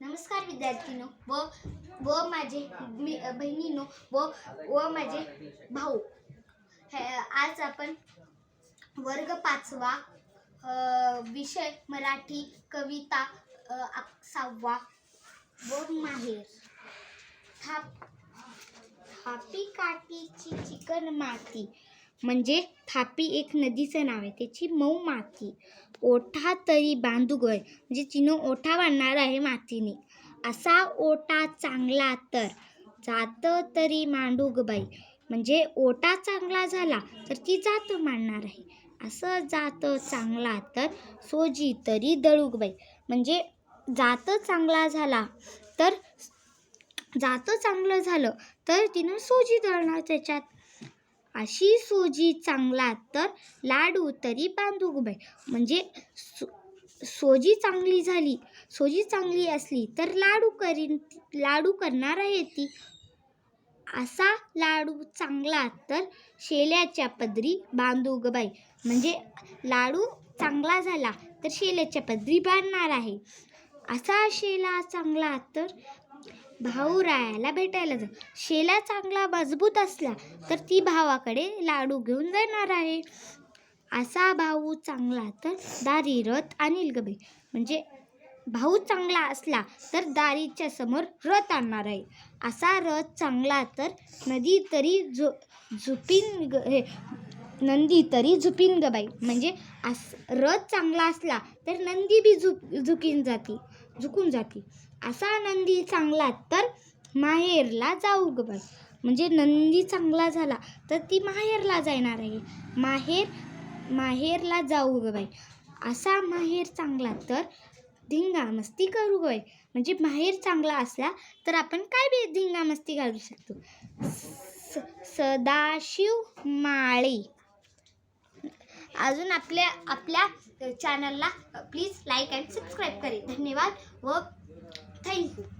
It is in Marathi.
नमस्कार विद्यार्थीनो व माझे बहिणीनो व माझे भाऊ. आज आपण वर्ग 5वा विषय मराठी कविता 6वा व माहेर. थापी काठीची चिकन माती म्हणजे थापी एक नदीचं नाव आहे, त्याची मऊ माती. ओठा तरी बांधू गय म्हणजे तिनं ओठा बांधणार आहे मातीने. असा ओटा चांगला तर जात तरी मांडू ग बाई म्हणजे ओटा चांगला झाला तर ती जात मांडणार आहे. असं जात चांगला तर सोजी तरी दळू ग बाई म्हणजे जात चांगला झाला तर चांगलं झालं तर तिनं सोजी दळणार त्याच्यात. अशी सोजी चांगला तर लाडू तरी बांधू ग बाई म्हणजे सोजी चांगली असली तर लाडू करणार आहे ती. असा लाडू चांगला तर शेल्याच्या पदरी बांधू ग बाई म्हणजे लाडू चांगला झाला तर शेल्याच्या पदरी बांधणार आहे. असा शेला चांगला तर भाऊ रायाला भेटायला जा. शेला चांगला मजबूत असला तर ती भावाकडे लाडू घेऊन जाणार आहे. असा भाऊ चांगला तर दारी रथ आणील ग बाई म्हणजे भाऊ चांगला असला तर दारीच्या समोर रथ आणणार आहे. असा रथ चांगला तर नंदी तरी झुपीन ग बाई म्हणजे रथ चांगला असला तर नंदी बी झुकून जाती. असा नंदी चांगला तर माहेरला जाऊ ग बाई म्हणजे नंदी चांगला झाला तर ती माहेरला जाणार आहे. माहेरला जाऊ ग बाई. असा माहेर चांगला तर धिंगा मस्ती करू ग बाई म्हणजे माहेर चांगला असला तर आपण काय बी धिंगा मस्ती करू शकतो. सदाशिव माळे. अजून आपल्या चॅनलला प्लीज लाईक अँड सबस्क्राईब करा. धन्यवाद व थँक्यू.